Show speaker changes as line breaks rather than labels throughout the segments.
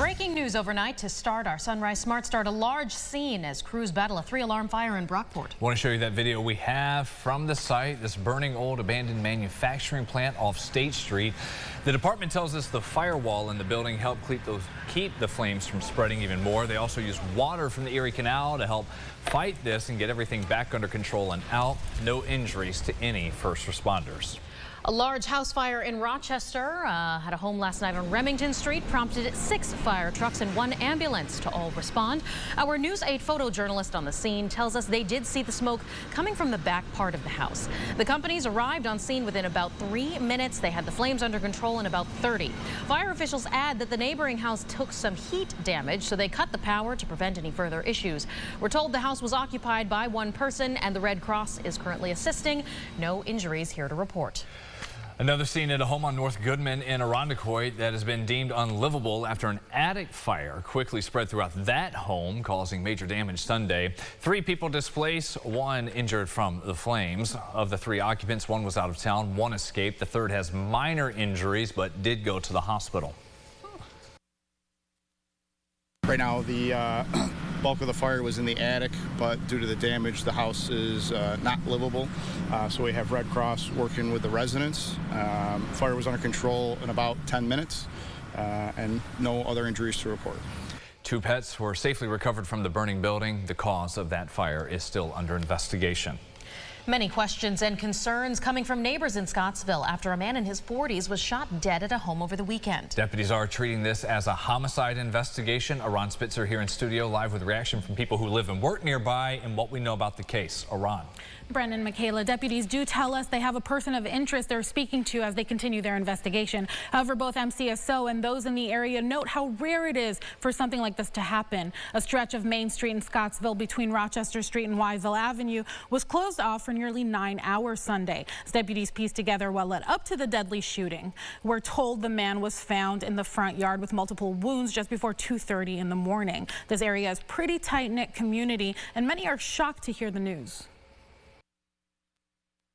Breaking news overnight to start our Sunrise Smart Start. A large scene as crews battle a 3-alarm fire in Brockport.
I want to show you that video we have from the site, this burning old abandoned manufacturing plant off State Street. The department tells us the firewall in the building helped keep the flames from spreading even more. They also used water from the Erie Canal to help fight this and get everything back under control and out. No injuries to any first responders.
A large house fire in Rochester had a home last night on Remington Street, prompted 6 fire trucks and 1 ambulance to all respond. Our News 8 photojournalist on the scene tells us they did see the smoke coming from the back part of the house. The companies arrived on scene within about 3 minutes. They had the flames under control in about 30. Fire officials add that the neighboring house took some heat damage, so they cut the power to prevent any further issues. We're told the house was occupied by 1 person and the Red Cross is currently assisting. No injuries here to report.
Another scene at a home on North Goodman in Irondequoit that has been deemed unlivable after an attic fire quickly spread throughout that home, causing major damage Sunday. 3 people displaced, 1 injured from the flames. Of the 3 occupants, 1 was out of town, 1 escaped. The 3rd has minor injuries but did go to the hospital.
Right now, the bulk of the fire was in the attic, but due to the damage, the house is not livable. So we have Red Cross working with the residents. Fire was under control in about 10 minutes, and no other injuries to report.
2 pets were safely recovered from the burning building. The cause of that fire is still under investigation.
Many questions and concerns coming from neighbors in Scottsville after a man in his 40s was shot dead at a home over the weekend.
Deputies are treating this as a homicide investigation. Aron Spitzer here in studio live with reaction from people who live and work nearby and what we know about the case. Aron.
Brynn and Michaela, deputies do tell us they have a person of interest they're speaking to as they continue their investigation. However, both MCSO and those in the area note how rare it is for something like this to happen. A stretch of Main Street in Scottsville between Rochester Street and Wysell Avenue was closed off for nearly 9 hours Sunday. As deputies pieced together what led up to the deadly shooting. We're told the man was found in the front yard with multiple wounds just before 2:30 in the morning. This area is a pretty tight-knit community, and many are shocked to hear the news.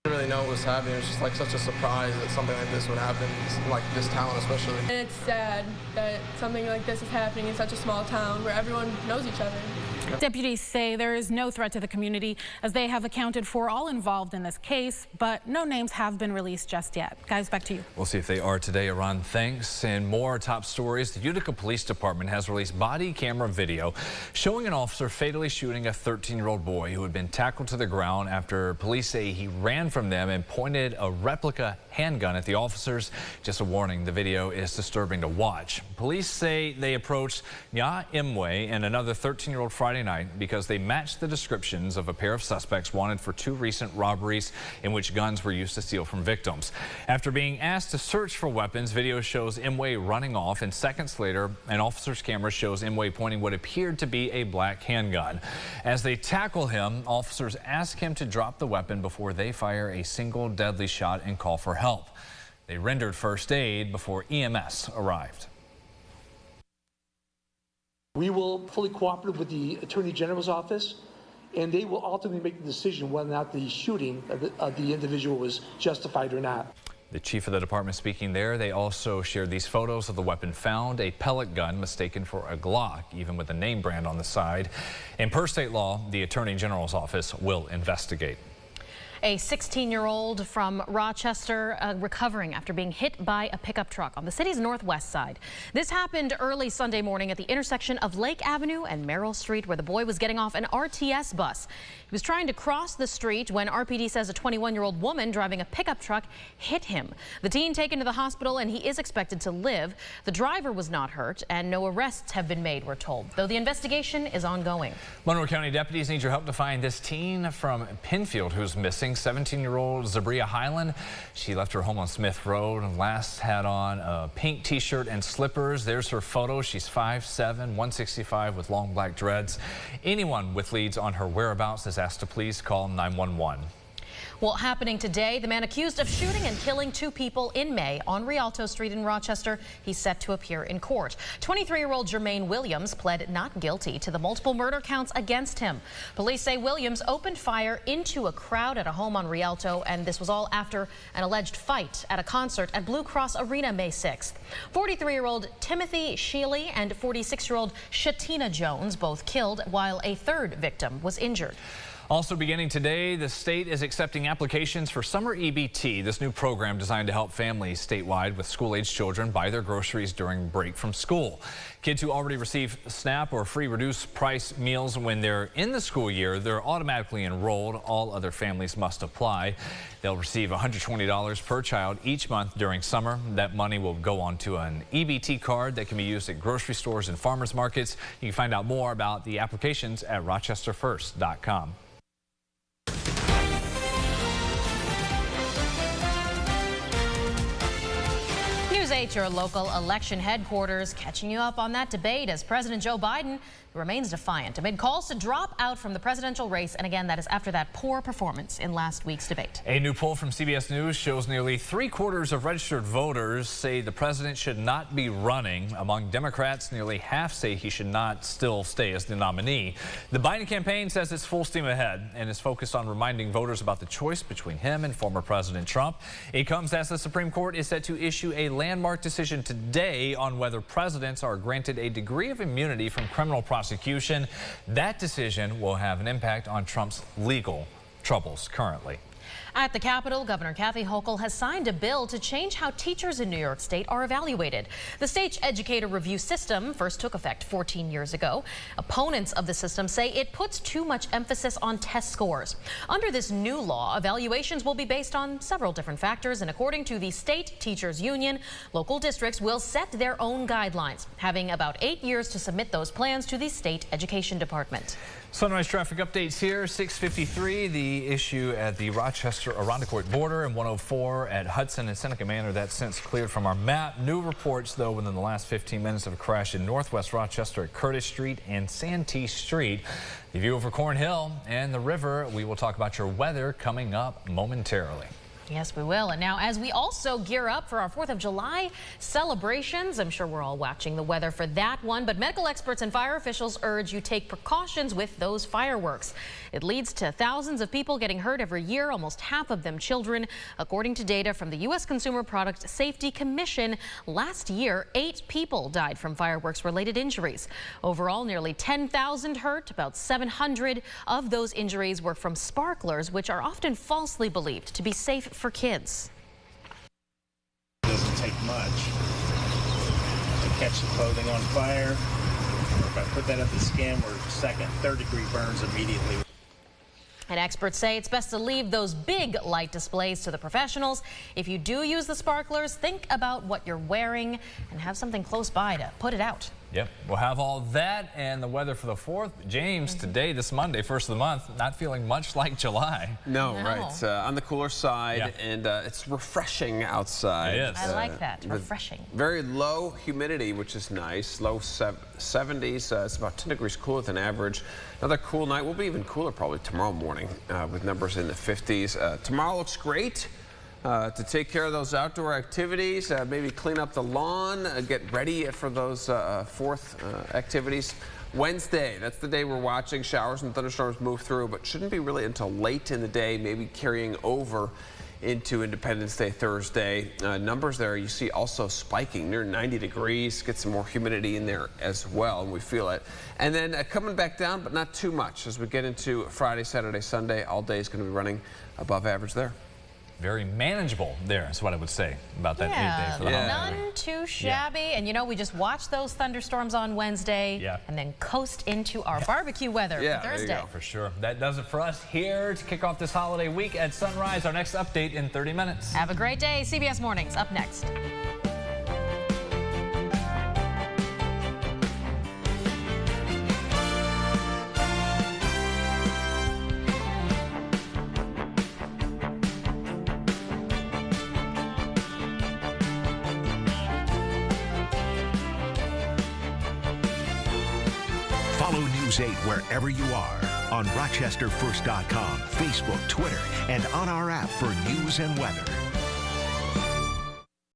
I didn't really know what was happening. It was just like such a surprise that something like this would happen, like this town especially.
And it's sad that something like this is happening in such a small town where everyone knows each other.
Deputies say there is no threat to the community as they have accounted for all involved in this case, but no names have been released just yet. Guys, back to you.
We'll see if they are today. Aron, thanks. And more top stories. The Utica Police Department has released body camera video showing an officer fatally shooting a 13-year-old boy who had been tackled to the ground after police say he ran from them and pointed a replica handgun at the officers. Just a warning, the video is disturbing to watch. Police say they approached Nya Imwe and another 13-year-old Friday night because they matched the descriptions of a pair of suspects wanted for 2 recent robberies in which guns were used to steal from victims. After being asked to search for weapons, video shows Imwe running off, and seconds later, an officer's camera shows Imwe pointing what appeared to be a black handgun. As they tackle him, officers ask him to drop the weapon before they fire a single deadly shot and call for help. They rendered first aid before EMS arrived.
We will fully cooperate with the Attorney General's office, and they will ultimately make the decision whether or not the shooting of the individual was justified or not.
The chief of the department speaking there. They also shared these photos of the weapon found, a pellet gun mistaken for a Glock, even with a name brand on the side. And per state law, the Attorney General's office will investigate.
A 16-year-old from Rochester recovering after being hit by a pickup truck on the city's northwest side. This happened early Sunday morning at the intersection of Lake Avenue and Merrill Street, where the boy was getting off an RTS bus. He was trying to cross the street when RPD says a 21-year-old woman driving a pickup truck hit him. The teen taken to the hospital, and he is expected to live. The driver was not hurt, and no arrests have been made, we're told, though the investigation is ongoing.
Monroe County deputies need your help to find this teen from Penfield who's missing. 17-year-old Zabria Highland. She left her home on Smith Road and last had on a pink t-shirt and slippers. There's her photo. She's 5'7", 165 with long black dreads. Anyone with leads on her whereabouts is asked to please call 911.
Well, happening today, the man accused of shooting and killing 2 people in May on Rialto Street in Rochester, he's set to appear in court. 23-year-old Jermaine Williams pled not guilty to the multiple murder counts against him. Police say Williams opened fire into a crowd at a home on Rialto, and this was all after an alleged fight at a concert at Blue Cross Arena May 6th. 43-year-old Timothy Sheely and 46-year-old Shatina Jones both killed, while a 3rd victim was injured.
Also beginning today, the state is accepting applications for summer EBT, this new program designed to help families statewide with school-age children buy their groceries during break from school. Kids who already receive SNAP or free reduced price meals when they're in the school year, they're automatically enrolled. All other families must apply. They'll receive $120 per child each month during summer. That money will go onto an EBT card that can be used at grocery stores and farmers markets. You can find out more about the applications at rochesterfirst.com.
News 8, your local election headquarters, catching you up on that debate as President Joe Biden remains defiant amid calls to drop out from the presidential race. And again, that is after that poor performance in last week's debate.
A new poll from CBS News shows nearly 3/4 of registered voters say the president should not be running. Among Democrats, nearly half say he should not still stay as the nominee. The Biden campaign says it's full steam ahead and is focused on reminding voters about the choice between him and former President Trump. It comes as the Supreme Court is set to issue a landmark decision today on whether presidents are granted a degree of immunity from criminal prosecution. That decision will have an impact on Trump's legal troubles currently.
At the Capitol, Governor Kathy Hochul has signed a bill to change how teachers in New York State are evaluated. The state's educator review system first took effect 14 years ago. Opponents of the system say it puts too much emphasis on test scores. Under this new law, evaluations will be based on several different factors, and according to the State Teachers Union, local districts will set their own guidelines, having about 8 years to submit those plans to the State Education Department.
Sunrise traffic updates here. 6:53, the issue at the Rochester-Irondequoit border, and 104 at Hudson and Seneca Manor. That's since cleared from our map. New reports, though, within the last 15 minutes of a crash in northwest Rochester at Curtis Street and Santee Street. The view over Cornhill and the river. We will talk about your weather coming up momentarily.
Yes, we will. And now, as we also gear up for our 4th of July celebrations, I'm sure we're all watching the weather for that one, but medical experts and fire officials urge you take precautions with those fireworks. It leads to thousands of people getting hurt every year, almost half of them children. According to data from the U.S. Consumer Product Safety Commission, last year, 8 people died from fireworks-related injuries. Overall, nearly 10,000 hurt. About 700 of those injuries were from sparklers, which are often falsely believed to be safe for kids.
It doesn't take much to catch the clothing on fire. If I put that up the skin, we're second, 3rd-degree burns immediately.
And experts say it's best to leave those big light displays to the professionals. If you do use the sparklers, think about what you're wearing and have something close by to put it out.
Yep, we'll have all that and the weather for the 4th. James, today, this Monday, 1st of the month, not feeling much like July.
No. Right. On the cooler side, and it's refreshing outside.
It is.
I like that. Refreshing.
Very low humidity, which is nice. Low 70s. It's about 10 degrees cooler than average. Another cool night. We'll be even cooler probably tomorrow morning with numbers in the 50s. Tomorrow looks great. To take care of those outdoor activities, maybe clean up the lawn, get ready for those 4th activities. Wednesday, that's the day we're watching. Showers and thunderstorms move through, but shouldn't be really until late in the day, maybe carrying over into Independence Day Thursday. Numbers there you see also spiking near 90 degrees. Get some more humidity in there as well, and we feel it. And then coming back down, but not too much as we get into Friday, Saturday, Sunday. All day is going to be running above average there.
Very manageable there is what I would say about that 8 day for the holiday.
None too shabby. And you know, we just watched those thunderstorms on Wednesday and then coast into our barbecue weather for Thursday.
There you go. For sure. That does it for us here to kick off this holiday week at Sunrise. Our next update in 30 minutes.
Have a great day. CBS Mornings up next.
Follow News 8 wherever you are. on RochesterFirst.com, Facebook, Twitter, and on our app for news and weather.